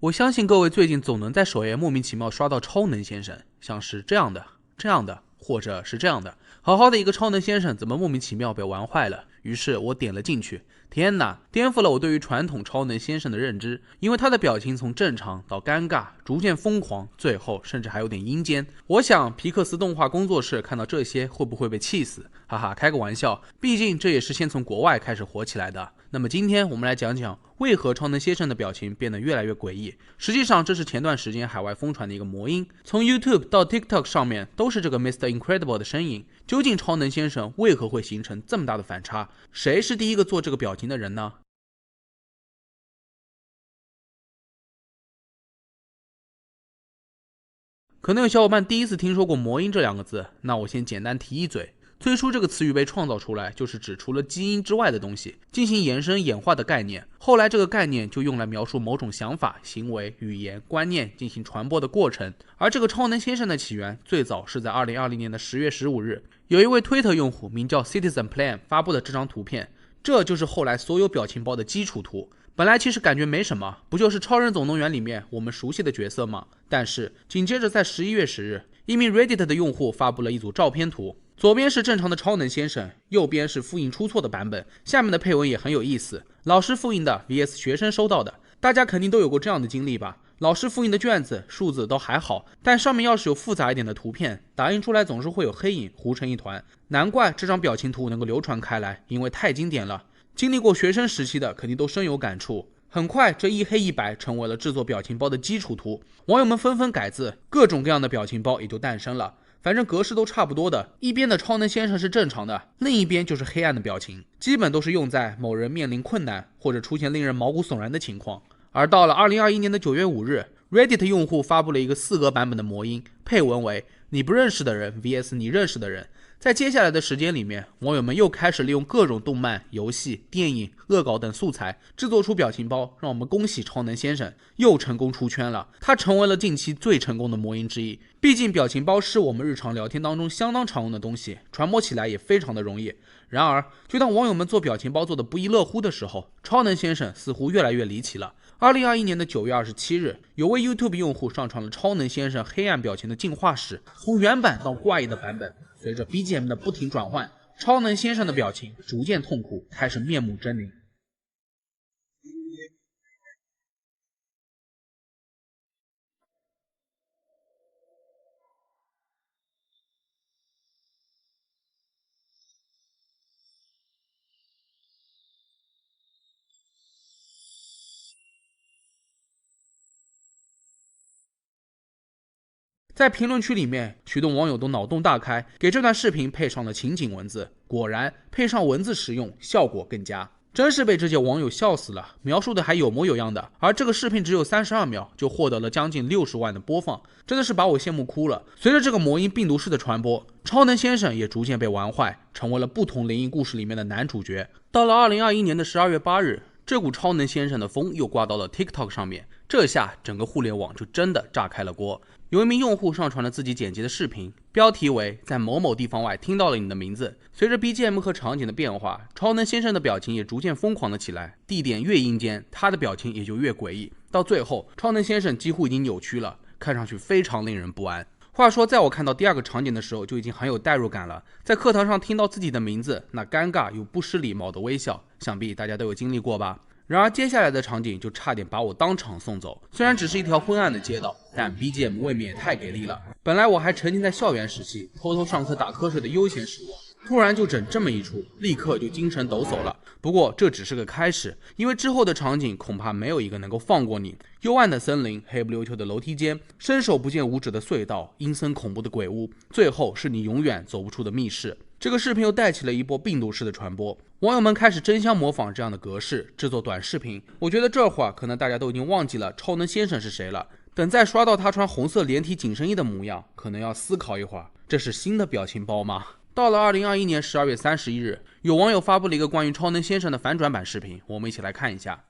我相信各位最近总能在首页莫名其妙刷到超能先生，像是这样的、这样的，或者是这样的。好好的一个超能先生，怎么莫名其妙被玩坏了？于是我点了进去，天哪，颠覆了我对于传统超能先生的认知。因为他的表情从正常到尴尬，逐渐疯狂，最后甚至还有点阴间。我想皮克斯动画工作室看到这些会不会被气死？哈哈，开个玩笑，毕竟这也是先从国外开始火起来的。那么今天我们来讲讲为何超能先生的表情变得越来越诡异。实际上这是前段时间海外疯传的一个魔音，从 YouTube 到 TikTok 上面都是这个 Mr. Incredible 的身影。究竟超能先生为何会形成这么大的反差？谁是第一个做这个表情的人呢？可能有小伙伴第一次听说过魔音这两个字，那我先简单提一嘴。最初这个词语被创造出来，就是指除了基因之外的东西进行延伸演化的概念。后来这个概念就用来描述某种想法、行为、语言、观念进行传播的过程。而这个超能先生的起源，最早是在2020年的10月15日，有一位推特用户名叫 Citizen Plan 发布的这张图片，这就是后来所有表情包的基础图。本来其实感觉没什么，不就是超人总动员里面我们熟悉的角色吗？但是紧接着在11月10日，一名 Reddit 的用户发布了一组照片图，左边是正常的超能先生，右边是复印出错的版本。下面的配文也很有意思，老师复印的 vs 学生收到的。大家肯定都有过这样的经历吧？老师复印的卷子数字都还好，但上面要是有复杂一点的图片，打印出来总是会有黑影糊成一团。难怪这张表情图能够流传开来，因为太经典了。经历过学生时期的肯定都深有感触。很快这一黑一白成为了制作表情包的基础图，网友们纷纷改字，各种各样的表情包也就诞生了。反正格式都差不多的，一边的超能先生是正常的，另一边就是黑暗的表情，基本都是用在某人面临困难或者出现令人毛骨悚然的情况。而到了2021年的9月5日，Reddit 用户发布了一个4格版本的魔音，配文为你不认识的人 vs 你认识的人。在接下来的时间里面，网友们又开始利用各种动漫、游戏、电影、恶搞等素材制作出表情包，让我们恭喜超能先生又成功出圈了。他成为了近期最成功的魔音之一。毕竟表情包是我们日常聊天当中相当常用的东西，传播起来也非常的容易。然而，就当网友们做表情包做的不亦乐乎的时候，超能先生似乎越来越离奇了。2021年的9月27日，有位 YouTube 用户上传了超能先生黑暗表情的进化史，从原版到怪异的版本。随着 BGM 的不停转换，超能先生的表情逐渐痛苦，开始面目狰狞。在评论区里面，许多网友都脑洞大开，给这段视频配上了情景文字。果然，配上文字使用，效果更佳。真是被这些网友笑死了，描述的还有模有样的。而这个视频只有32秒，就获得了将近60万的播放，真的是把我羡慕哭了。随着这个魔音病毒式的传播，超能先生也逐渐被玩坏，成为了不同灵异故事里面的男主角。到了2021年的12月8日，这股超能先生的风又刮到了 TikTok 上面，这下整个互联网就真的炸开了锅。有一名用户上传了自己剪辑的视频，标题为在某某地方外听到了你的名字。随着 BGM 和场景的变化，超能先生的表情也逐渐疯狂了起来，地点越阴间，他的表情也就越诡异。到最后，超能先生几乎已经扭曲了，看上去非常令人不安。话说在我看到第二个场景的时候，就已经很有代入感了。在课堂上听到自己的名字，那尴尬又不失礼貌的微笑，想必大家都有经历过吧。然而接下来的场景就差点把我当场送走。虽然只是一条昏暗的街道，但 BGM 未免也太给力了。本来我还沉浸在校园时期偷偷上课打瞌睡的悠闲时光，突然就整这么一出，立刻就精神抖擞了。不过这只是个开始，因为之后的场景恐怕没有一个能够放过你。幽暗的森林，黑不溜秋的楼梯间，伸手不见五指的隧道，阴森恐怖的鬼屋，最后是你永远走不出的密室。这个视频又带起了一波病毒式的传播，网友们开始争相模仿这样的格式制作短视频。我觉得这会儿可能大家都已经忘记了超能先生是谁了，等再刷到他穿红色连体紧身衣的模样，可能要思考一会儿，这是新的表情包吗？到了2021年12月31日，有网友发布了一个关于超能先生的反转版视频，我们一起来看一下。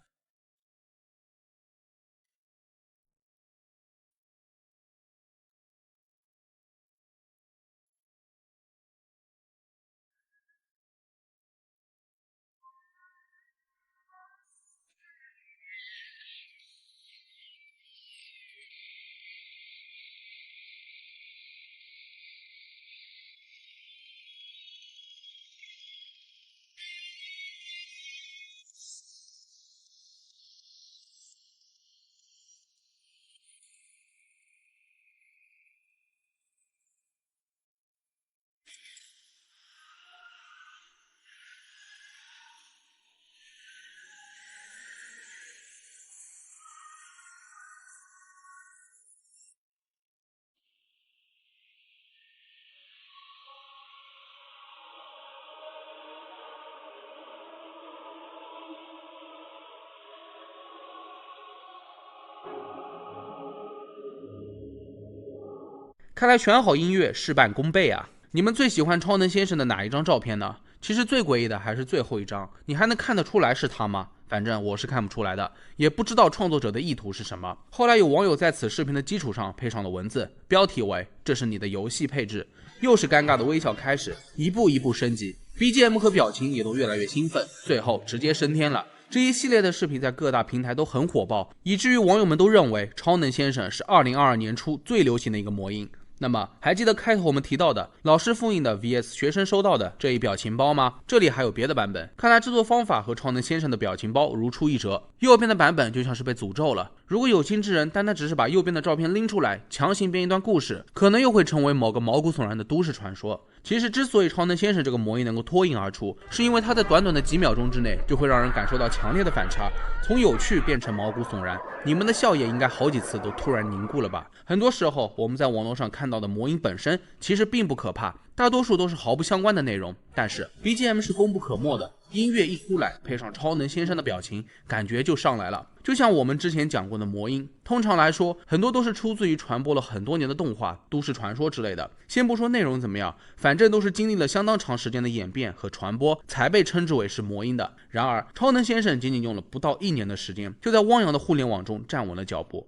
看来选好音乐事半功倍啊！你们最喜欢超能先生的哪一张照片呢？其实最诡异的还是最后一张，你还能看得出来是他吗？反正我是看不出来的，也不知道创作者的意图是什么。后来有网友在此视频的基础上配上了文字，标题为“这是你的游戏配置”，又是尴尬的微笑开始，一步一步升级 ，BGM 和表情也都越来越兴奋，最后直接升天了。这一系列的视频在各大平台都很火爆，以至于网友们都认为超能先生是2022年初最流行的一个魔音。那么还记得开头我们提到的老师复印的 vs 学生收到的这一表情包吗？这里还有别的版本，看来制作方法和超能先生的表情包如出一辙。右边的版本就像是被诅咒了，如果有心之人单单只是把右边的照片拎出来强行编一段故事，可能又会成为某个毛骨悚然的都市传说。其实之所以超能先生这个魔音能够脱颖而出，是因为他在短短的几秒钟之内就会让人感受到强烈的反差，从有趣变成毛骨悚然。你们的笑靥应该好几次都突然凝固了吧？很多时候我们在网络上看到的魔音本身其实并不可怕，大多数都是毫不相关的内容，但是 BGM 是功不可没的，音乐一出来配上超能先生的表情，感觉就上来了。就像我们之前讲过的魔音，通常来说很多都是出自于传播了很多年的动画、都市传说之类的，先不说内容怎么样，反正都是经历了相当长时间的演变和传播才被称之为是魔音的。然而超能先生仅仅用了不到1年的时间，就在汪洋的互联网中站稳了脚步。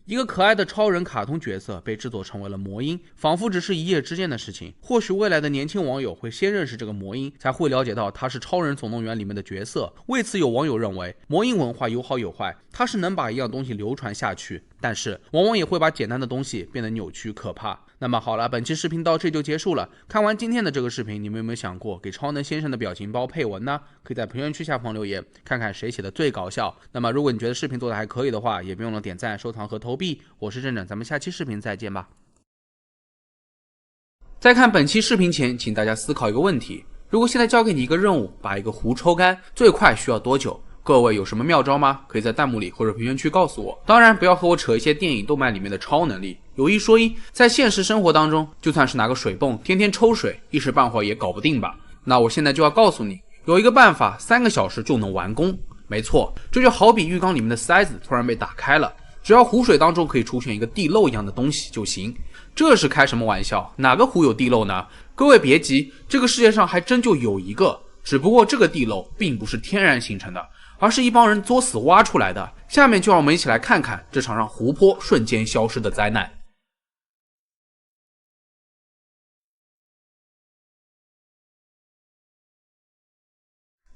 一个可爱的超人卡通角色被制作成为了魔音，仿佛只是一夜之间的事情。或许未来的年轻网友会先认识这个魔音，才会了解到他是超人总动员里面的角色。为此有网友认为魔音文化有好有坏，它是能把一样东西流传下去，但是往往也会把简单的东西变得扭曲可怕。那么好了，本期视频到这就结束了。看完今天的这个视频，你们有没有想过给超能先生的表情包配文呢？可以在评论区下方留言，看看谁写的最搞笑。那么如果你觉得视频做的还可以的话，也别忘了点赞、收藏和投币。我是正正，咱们下期视频再见吧。在看本期视频前，请大家思考一个问题：如果现在交给你一个任务，把一个壶抽干，最快需要多久？各位有什么妙招吗？可以在弹幕里或者评论区告诉我。当然不要和我扯一些电影动漫里面的超能力，有一说一，在现实生活当中，就算是拿个水泵天天抽水，一时半会儿也搞不定吧。那我现在就要告诉你，有一个办法3个小时就能完工。没错，这就好比浴缸里面的塞子突然被打开了，只要湖水当中可以出现一个地漏一样的东西就行。这是开什么玩笑？哪个湖有地漏呢？各位别急，这个世界上还真就有一个，只不过这个地漏并不是天然形成的，而是一帮人作死挖出来的。下面就让我们一起来看看这场让湖泊瞬间消失的灾难。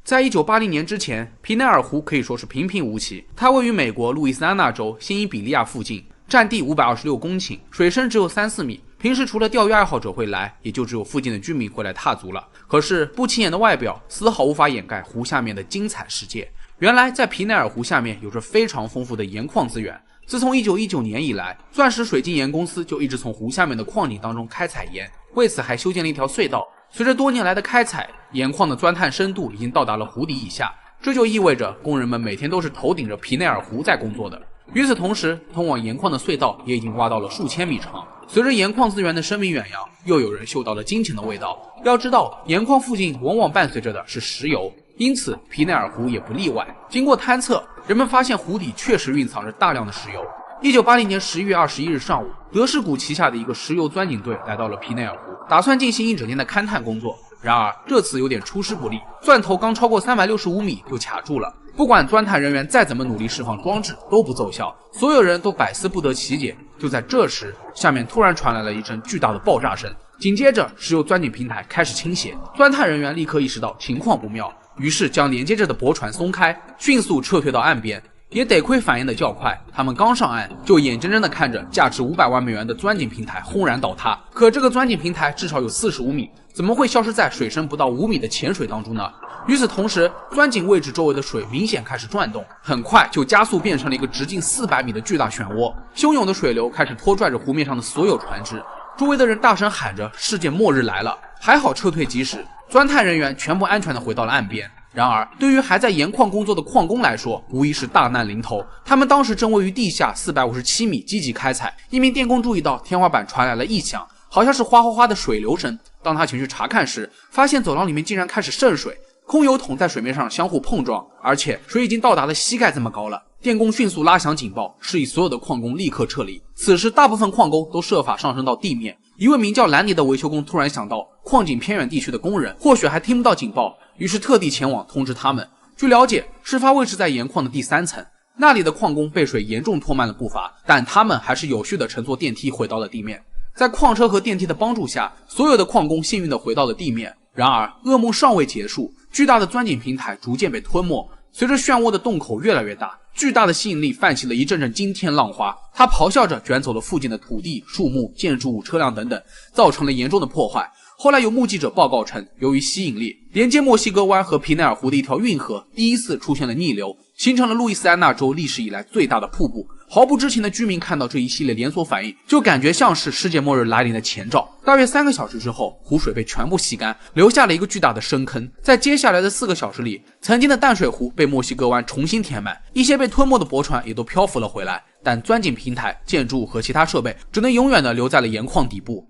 在1980年之前，皮内尔湖可以说是平平无奇。它位于美国路易斯安那州新伊比利亚附近，占地526公顷，水深只有3-4米。平时除了钓鱼爱好者会来，也就只有附近的居民会来踏足了。可是不起眼的外表丝毫无法掩盖湖下面的精彩世界。原来在皮内尔湖下面有着非常丰富的盐矿资源。自从1919年以来，钻石水晶盐公司就一直从湖下面的矿井当中开采盐，为此还修建了一条隧道。随着多年来的开采，盐矿的钻探深度已经到达了湖底以下，这就意味着工人们每天都是头顶着皮内尔湖在工作的。与此同时，通往盐矿的隧道也已经挖到了数千米长。随着盐矿资源的声名远扬，又有人嗅到了金钱的味道。要知道，盐矿附近往往伴随着的是石油，因此皮内尔湖也不例外。经过探测，人们发现湖底确实蕴藏着大量的石油。1980年11月21日上午，德士古旗下的一个石油钻井队来到了皮内尔湖，打算进行一整天的勘探工作。然而这次有点出师不利，钻头刚超过365米就卡住了。不管钻探人员再怎么努力释放装置都不奏效，所有人都百思不得其解。就在这时，下面突然传来了一阵巨大的爆炸声，紧接着石油钻井平台开始倾斜，钻探人员立刻意识到情况不妙，于是将连接着的驳船松开，迅速撤退到岸边。也得亏反应的较快，他们刚上岸就眼睁睁地看着价值500万美元的钻井平台轰然倒塌。可这个钻井平台至少有45米，怎么会消失在水深不到5米的浅水当中呢？与此同时，钻井位置周围的水明显开始转动，很快就加速变成了一个直径400米的巨大漩涡。汹涌的水流开始拖拽着湖面上的所有船只，周围的人大声喊着世界末日来了。还好撤退及时，钻探人员全部安全地回到了岸边。然而对于还在盐矿工作的矿工来说，无疑是大难临头。他们当时正位于地下457米积极开采，一名电工注意到天花板传来了异响，好像是哗哗哗的水流声。当他前去查看时，发现走廊里面竟然开始渗水，空油桶在水面上相互碰撞，而且水已经到达了膝盖这么高了。电工迅速拉响警报，示意所有的矿工立刻撤离。此时大部分矿工都设法上升到地面。一位名叫兰尼的维修工突然想到，矿井偏远地区的工人或许还听不到警报，于是特地前往通知他们。据了解，事发位置在盐矿的第3层，那里的矿工被水严重拖慢了步伐，但他们还是有序地乘坐电梯回到了地面。在矿车和电梯的帮助下，所有的矿工幸运地回到了地面。然而噩梦尚未结束，巨大的钻井平台逐渐被吞没，随着漩涡的洞口越来越大，巨大的吸引力泛起了一阵阵惊天浪花，它咆哮着卷走了附近的土地、树木、建筑物、车辆等等，造成了严重的破坏。后来有目击者报告称，由于吸引力，连接墨西哥湾和皮内尔湖的一条运河第一次出现了逆流，形成了路易斯安那州历史以来最大的瀑布。毫不知情的居民看到这一系列连锁反应，就感觉像是世界末日来临的前兆。大约3个小时之后，湖水被全部吸干，留下了一个巨大的深坑。在接下来的4个小时里，曾经的淡水湖被墨西哥湾重新填满，一些被吞没的驳船也都漂浮了回来，但钻井平台、建筑物和其他设备只能永远地留在了盐矿底部。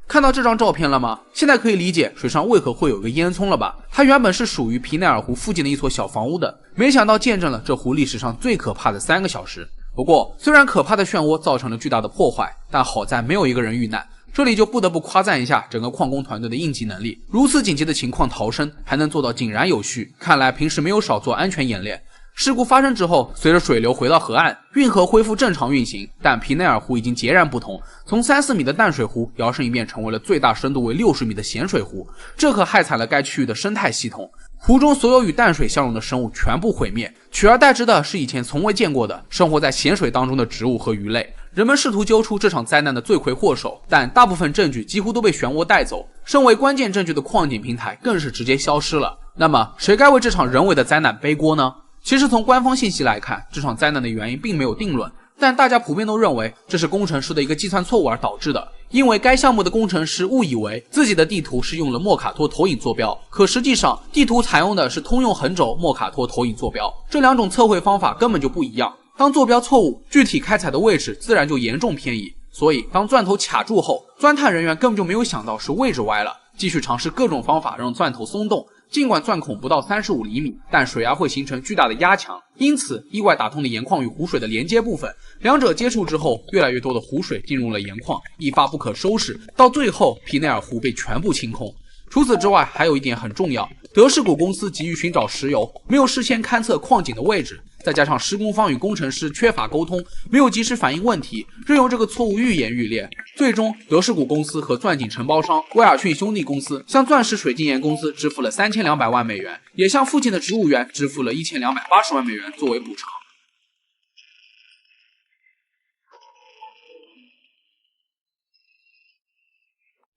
看到这张照片了吗？现在可以理解水上为何会有一个烟囱了吧？它原本是属于皮内尔湖附近的一所小房屋的，没想到见证了这湖历史上最可怕的3个小时。不过，虽然可怕的漩涡造成了巨大的破坏，但好在没有一个人遇难。这里就不得不夸赞一下整个矿工团队的应急能力，如此紧急的情况逃生还能做到井然有序，看来平时没有少做安全演练。事故发生之后，随着水流回到河岸，运河恢复正常运行，但皮内尔湖已经截然不同，从3-4米的淡水湖摇身一变成为了最大深度为60米的咸水湖，这可害惨了该区域的生态系统。湖中所有与淡水相融的生物全部毁灭，取而代之的是以前从未见过的生活在咸水当中的植物和鱼类。人们试图揪出这场灾难的罪魁祸首，但大部分证据几乎都被漩涡带走，身为关键证据的矿井平台更是直接消失了。那么谁该为这场人为的灾难背锅呢？其实从官方信息来看，这场灾难的原因并没有定论，但大家普遍都认为这是工程师的一个计算错误而导致的。因为该项目的工程师误以为自己的地图是用了莫卡托投影坐标，可实际上地图采用的是通用横轴莫卡托投影坐标，这2种测绘方法根本就不一样。当坐标错误，具体开采的位置自然就严重偏移，所以当钻头卡住后，钻探人员根本就没有想到是位置歪了，继续尝试各种方法让钻头松动。尽管钻孔不到35厘米，但水压会形成巨大的压强，因此意外打通了盐矿与湖水的连接部分，两者接触之后，越来越多的湖水进入了盐矿，一发不可收拾，到最后皮内尔湖被全部清空。除此之外，还有一点很重要，德士古公司急于寻找石油，没有事先勘测矿井的位置，再加上施工方与工程师缺乏沟通，没有及时反映问题，任由这个错误愈演愈烈。最终，德士古公司和钻井承包商威尔逊兄弟公司向钻石水晶岩公司支付了3200万美元，也向附近的植物园支付了1280万美元作为补偿。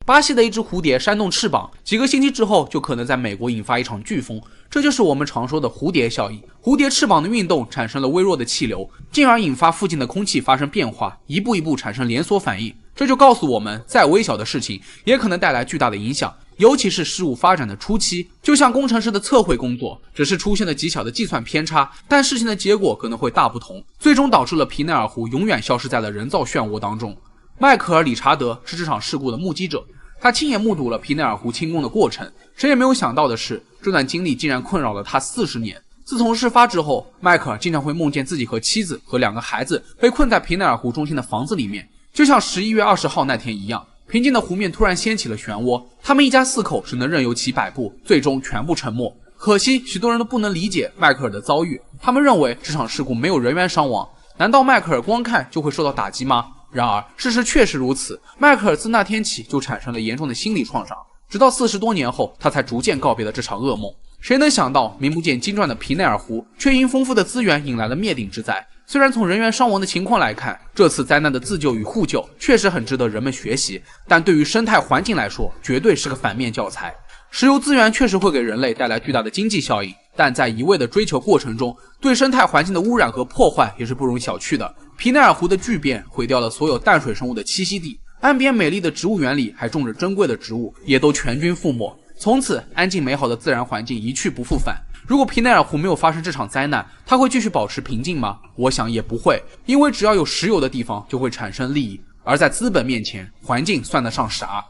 巴西的一只蝴蝶扇动翅膀，几个星期之后就可能在美国引发一场飓风，这就是我们常说的蝴蝶效应。蝴蝶翅膀的运动产生了微弱的气流，进而引发附近的空气发生变化，一步一步产生连锁反应。这就告诉我们，再微小的事情也可能带来巨大的影响，尤其是事物发展的初期。就像工程师的测绘工作，只是出现了极小的计算偏差，但事情的结果可能会大不同，最终导致了皮内尔湖永远消失在了人造漩涡当中。迈克尔·理查德是这场事故的目击者，他亲眼目睹了皮内尔湖清空的过程。谁也没有想到的是，这段经历竟然困扰了他40年。自从事发之后，迈克尔经常会梦见自己和妻子和2个孩子被困在皮内尔湖中心的房子里面，就像11月20号那天一样，平静的湖面突然掀起了漩涡，他们一家4口只能任由其摆布，最终全部沉没。可惜许多人都不能理解迈克尔的遭遇，他们认为这场事故没有人员伤亡，难道迈克尔光看就会受到打击吗？然而事实确实如此，迈克尔自那天起就产生了严重的心理创伤，直到40多年后，他才逐渐告别了这场噩梦。谁能想到名不见经传的皮内尔湖却因丰富的资源引来了灭顶之灾。虽然从人员伤亡的情况来看，这次灾难的自救与互救确实很值得人们学习，但对于生态环境来说绝对是个反面教材。石油资源确实会给人类带来巨大的经济效应，但在一味的追求过程中，对生态环境的污染和破坏也是不容小觑的。皮内尔湖的巨变毁掉了所有淡水生物的栖息地，岸边美丽的植物园里还种着珍贵的植物，也都全军覆没。从此安静美好的自然环境一去不复返。如果皮内尔湖没有发生这场灾难，它会继续保持平静吗？我想也不会，因为只要有石油的地方就会产生利益，而在资本面前，环境算得上啥？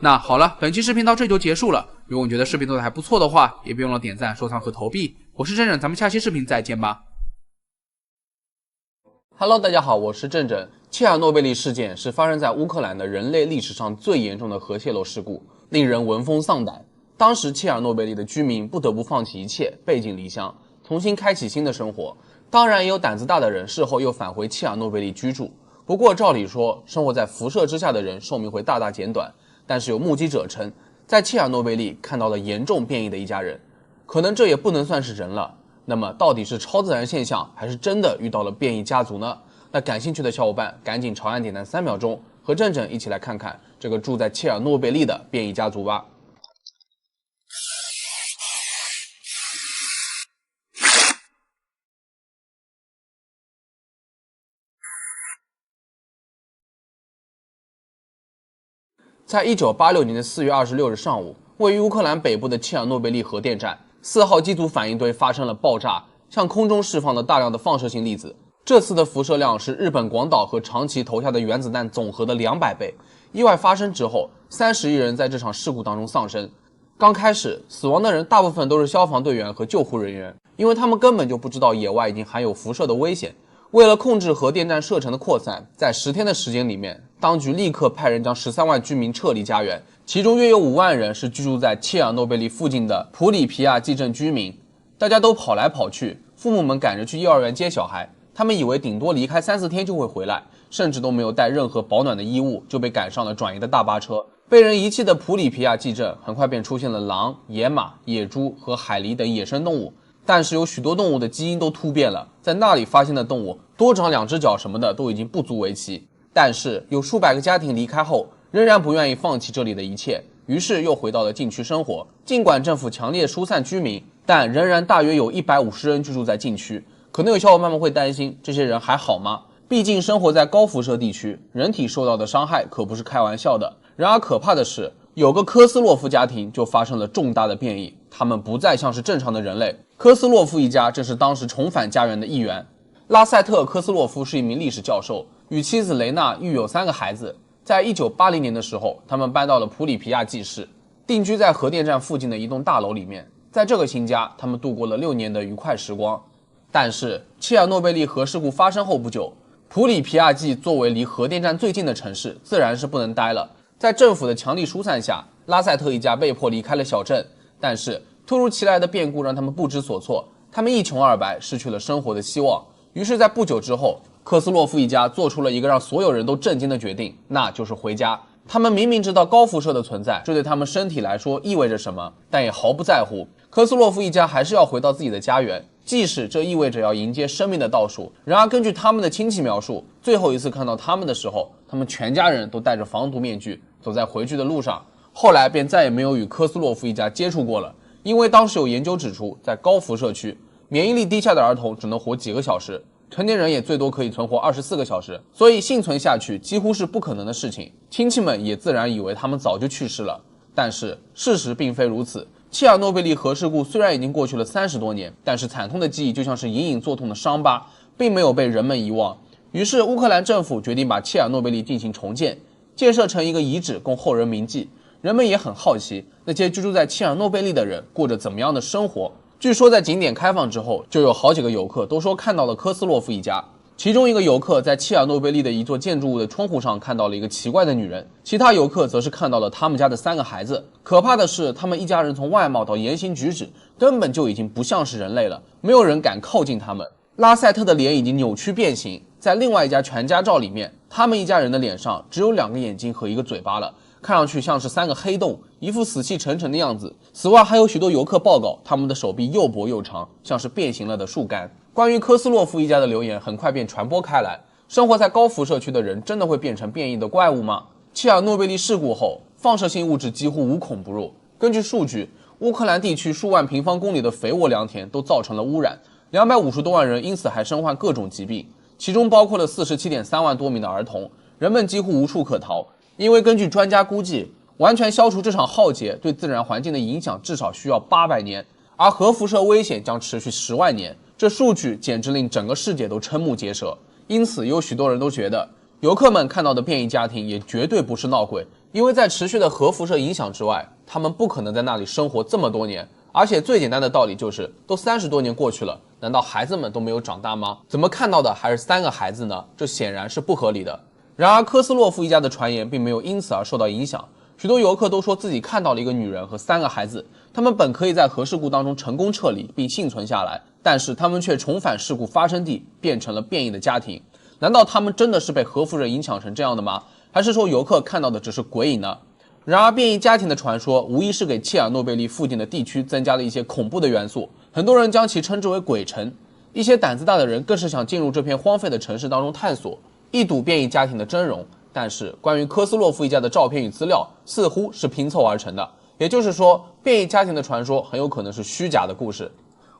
那好了，本期视频到这就结束了。如果你觉得视频做的还不错的话，也别忘了点赞、收藏和投币。我是正正，咱们下期视频再见吧。Hello， 大家好，我是正正。切尔诺贝利事件是发生在乌克兰的人类历史上最严重的核泄漏事故，令人闻风丧胆。当时切尔诺贝利的居民不得不放弃一切，背井离乡，重新开启新的生活。当然，也有胆子大的人事后又返回切尔诺贝利居住。不过，照理说，生活在辐射之下的人寿命会大大减短。但是有目击者称，在切尔诺贝利看到了严重变异的一家人，可能这也不能算是人了。那么到底是超自然现象，还是真的遇到了变异家族呢？那感兴趣的小伙伴赶紧长按点赞3秒钟，和正正一起来看看这个住在切尔诺贝利的变异家族吧。在1986年的4月26日上午，位于乌克兰北部的切尔诺贝利核电站4号机组反应堆发生了爆炸，向空中释放了大量的放射性粒子。这次的辐射量是日本广岛和长崎投下的原子弹总和的200倍。意外发生之后，31人在这场事故当中丧生。刚开始，死亡的人大部分都是消防队员和救护人员，因为他们根本就不知道野外已经含有辐射的危险。为了控制核电站射程的扩散，在10天的时间里面，当局立刻派人将13万居民撤离家园，其中约有5万人是居住在切尔诺贝利附近的普里皮亚季镇居民。大家都跑来跑去，父母们赶着去幼儿园接小孩，他们以为顶多离开3、4天就会回来，甚至都没有带任何保暖的衣物，就被赶上了转移的大巴车。被人遗弃的普里皮亚季镇很快便出现了狼、野马、野猪和海狸等野生动物。但是有许多动物的基因都突变了，在那里发现的动物多长2只脚什么的都已经不足为奇。但是有数百个家庭离开后，仍然不愿意放弃这里的一切，于是又回到了禁区生活。尽管政府强烈疏散居民，但仍然大约有150人居住在禁区。可能有小伙伴们会担心，这些人还好吗？毕竟生活在高辐射地区，人体受到的伤害可不是开玩笑的。然而可怕的是，有个科斯洛夫家庭就发生了重大的变异，他们不再像是正常的人类。科斯洛夫一家正是当时重返家园的一员。拉塞特·科斯洛夫是一名历史教授，与妻子雷娜育有3个孩子。在1980年的时候，他们搬到了普里皮亚季市，定居在核电站附近的一栋大楼里面。在这个新家，他们度过了6年的愉快时光。但是切尔诺贝利核事故发生后不久，普里皮亚季作为离核电站最近的城市，自然是不能待了。在政府的强力疏散下，拉塞特一家被迫离开了小镇。但是突如其来的变故让他们不知所措，他们一穷二白，失去了生活的希望。于是在不久之后，科斯洛夫一家做出了一个让所有人都震惊的决定，那就是回家。他们明明知道高辐射的存在，这对他们身体来说意味着什么，但也毫不在乎。科斯洛夫一家还是要回到自己的家园，即使这意味着要迎接生命的倒数。然而根据他们的亲戚描述，最后一次看到他们的时候，他们全家人都戴着防毒面具，走在回去的路上。后来便再也没有与科斯洛夫一家接触过了，因为当时有研究指出，在高辐射区，免疫力低下的儿童只能活几个小时，成年人也最多可以存活24个小时，所以幸存下去几乎是不可能的事情。亲戚们也自然以为他们早就去世了，但是事实并非如此。切尔诺贝利核事故虽然已经过去了30多年，但是惨痛的记忆就像是隐隐作痛的伤疤，并没有被人们遗忘。于是乌克兰政府决定把切尔诺贝利进行重建，建设成一个遗址供后人铭记。人们也很好奇，那些居住在切尔诺贝利的人过着怎么样的生活。据说在景点开放之后，就有好几个游客都说看到了科斯洛夫一家。其中一个游客在切尔诺贝利的一座建筑物的窗户上看到了一个奇怪的女人，其他游客则是看到了他们家的3个孩子。可怕的是，他们一家人从外貌到言行举止根本就已经不像是人类了，没有人敢靠近他们。拉塞特的脸已经扭曲变形，在另外一家全家照里面，他们一家人的脸上只有2个眼睛和1个嘴巴了，看上去像是3个黑洞，一副死气沉沉的样子。此外，还有许多游客报告，他们的手臂又薄又长，像是变形了的树干。关于科斯洛夫一家的流言很快便传播开来，生活在高辐射区的人真的会变成变异的怪物吗？切尔诺贝利事故后，放射性物质几乎无孔不入。根据数据，乌克兰地区数万平方公里的肥沃良田都造成了污染，250多万人因此还身患各种疾病，其中包括了47.3万多名的儿童。人们几乎无处可逃，因为根据专家估计，完全消除这场浩劫对自然环境的影响至少需要800年，而核辐射危险将持续10万年。这数据简直令整个世界都瞠目结舌。因此有许多人都觉得，游客们看到的变异家庭也绝对不是闹鬼，因为在持续的核辐射影响之外，他们不可能在那里生活这么多年。而且最简单的道理就是，都30多年过去了，难道孩子们都没有长大吗？怎么看到的还是3个孩子呢？这显然是不合理的。然而科斯洛夫一家的传言并没有因此而受到影响，许多游客都说自己看到了一个女人和3个孩子，他们本可以在核事故当中成功撤离并幸存下来，但是他们却重返事故发生地，变成了变异的家庭。难道他们真的是被核辐射影响成这样的吗？还是说游客看到的只是鬼影呢？然而变异家庭的传说无疑是给切尔诺贝利附近的地区增加了一些恐怖的元素，很多人将其称之为鬼城，一些胆子大的人更是想进入这片荒废的城市当中探索，一睹变异家庭的真容。但是关于科斯洛夫一家的照片与资料似乎是拼凑而成的，也就是说变异家庭的传说很有可能是虚假的故事。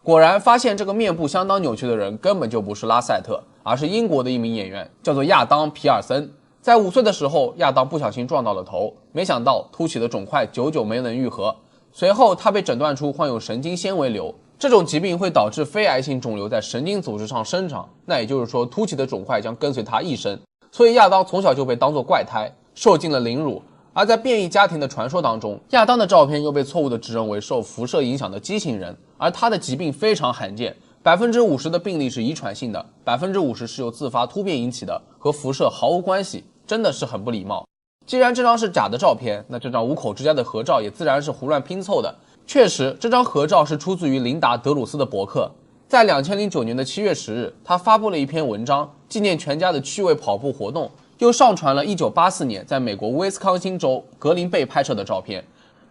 果然发现这个面部相当扭曲的人根本就不是拉塞特，而是英国的一名演员，叫做亚当·皮尔森。在5岁的时候，亚当不小心撞到了头，没想到凸起的肿块久久没能愈合。随后他被诊断出患有神经纤维瘤，这种疾病会导致非癌性肿瘤在神经组织上生长，那也就是说凸起的肿块将跟随他一生。所以亚当从小就被当作怪胎，受尽了凌辱。而在变异家庭的传说当中，亚当的照片又被错误地指认为受辐射影响的畸形人，而他的疾病非常罕见，50%的病例是遗传性的，50%是由自发突变引起的，和辐射毫无关系，真的是很不礼貌。既然这张是假的照片，那这张五口之家的合照也自然是胡乱拼凑的。确实，这张合照是出自于琳达·德鲁斯的博客。在2009年的7月10日，他发布了一篇文章，纪念全家的趣味跑步活动，又上传了1984年在美国威斯康星州格林贝拍摄的照片。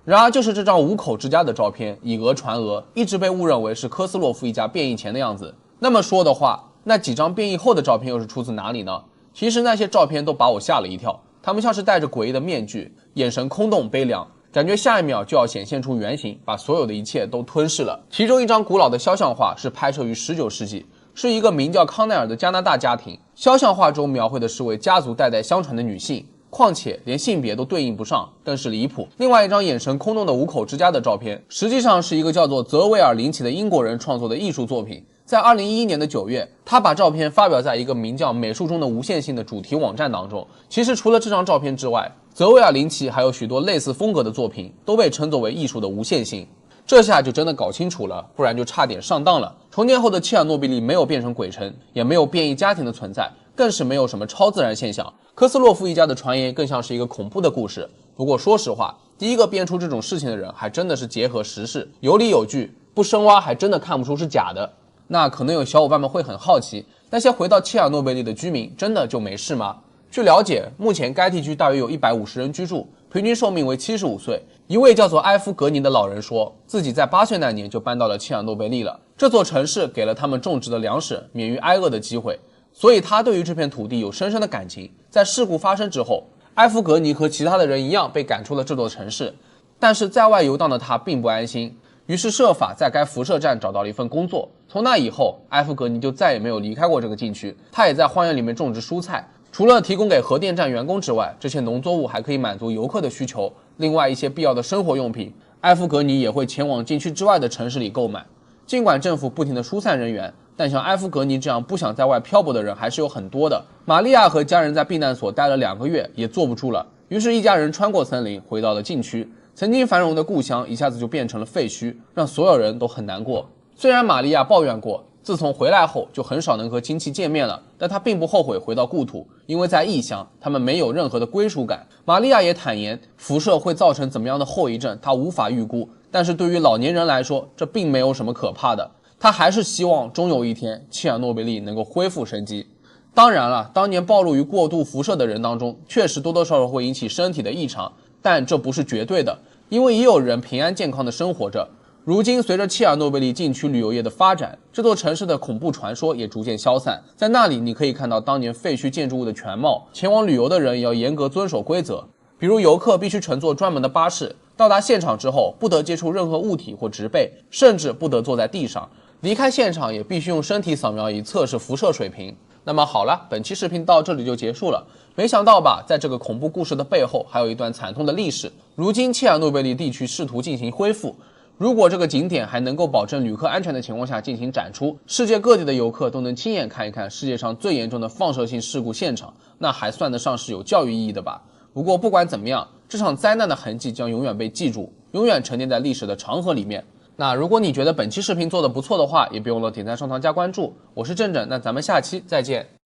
然而，就是这张五口之家的照片以讹传讹，一直被误认为是科斯洛夫一家变异前的样子。那么说的话，那几张变异后的照片又是出自哪里呢？其实那些照片都把我吓了一跳，他们像是戴着诡异的面具，眼神空洞悲凉，感觉下一秒就要显现出原形，把所有的一切都吞噬了。其中一张古老的肖像画是拍摄于19世纪，是一个名叫康奈尔的加拿大家庭。肖像画中描绘的是位家族代代相传的女性，况且连性别都对应不上，更是离谱。另外一张眼神空洞的五口之家的照片，实际上是一个叫做泽维尔林奇的英国人创作的艺术作品。在2011年的9月，他把照片发表在一个名叫美术中的无限性的主题网站当中。其实除了这张照片之外，泽维尔林奇还有许多类似风格的作品都被称作为艺术的无限性。这下就真的搞清楚了，不然就差点上当了。重建后的切尔诺贝利没有变成鬼城，也没有变异家庭的存在，更是没有什么超自然现象。科斯洛夫一家的传言更像是一个恐怖的故事。不过说实话，第一个编出这种事情的人还真的是结合时事，有理有据，不深挖还真的看不出是假的。那可能有小伙伴们会很好奇，那些回到切尔诺贝利的居民真的就没事吗？据了解，目前该地区大约有150人居住，平均寿命为75岁。一位叫做埃夫格尼的老人说，自己在8岁那年就搬到了切尔诺贝利了，这座城市给了他们种植的粮食，免于挨饿的机会，所以他对于这片土地有深深的感情。在事故发生之后，埃夫格尼和其他的人一样被赶出了这座城市，但是在外游荡的他并不安心，于是设法在该辐射站找到了一份工作。从那以后，埃夫格尼就再也没有离开过这个禁区。他也在花园里面种植蔬菜，除了提供给核电站员工之外，这些农作物还可以满足游客的需求。另外一些必要的生活用品，埃夫格尼也会前往禁区之外的城市里购买。尽管政府不停地疏散人员，但像埃夫格尼这样不想在外漂泊的人还是有很多的。玛利亚和家人在避难所待了2个月，也坐不住了，于是一家人穿过森林回到了禁区。曾经繁荣的故乡一下子就变成了废墟，让所有人都很难过。虽然玛利亚抱怨过，自从回来后就很少能和亲戚见面了，但她并不后悔回到故土，因为在异乡，他们没有任何的归属感。玛利亚也坦言，辐射会造成怎么样的后遗症，她无法预估，但是对于老年人来说，这并没有什么可怕的。她还是希望终有一天，切尔诺贝利能够恢复生机。当然了，当年暴露于过度辐射的人当中，确实多多少少会引起身体的异常，但这不是绝对的，因为也有人平安健康的生活着。如今随着切尔诺贝利禁区旅游业的发展，这座城市的恐怖传说也逐渐消散。在那里你可以看到当年废墟建筑物的全貌，前往旅游的人也要严格遵守规则，比如游客必须乘坐专门的巴士，到达现场之后不得接触任何物体或植被，甚至不得坐在地上，离开现场也必须用身体扫描仪测试辐射水平。那么好了，本期视频到这里就结束了。没想到吧，在这个恐怖故事的背后还有一段惨痛的历史。如今切尔诺贝利地区试图进行恢复，如果这个景点还能够保证旅客安全的情况下进行展出，世界各地的游客都能亲眼看一看世界上最严重的放射性事故现场，那还算得上是有教育意义的吧。不过不管怎么样，这场灾难的痕迹将永远被记住，永远沉淀在历史的长河里面。那如果你觉得本期视频做得不错的话，也别忘了点赞、收藏、加关注。我是正正，那咱们下期再见。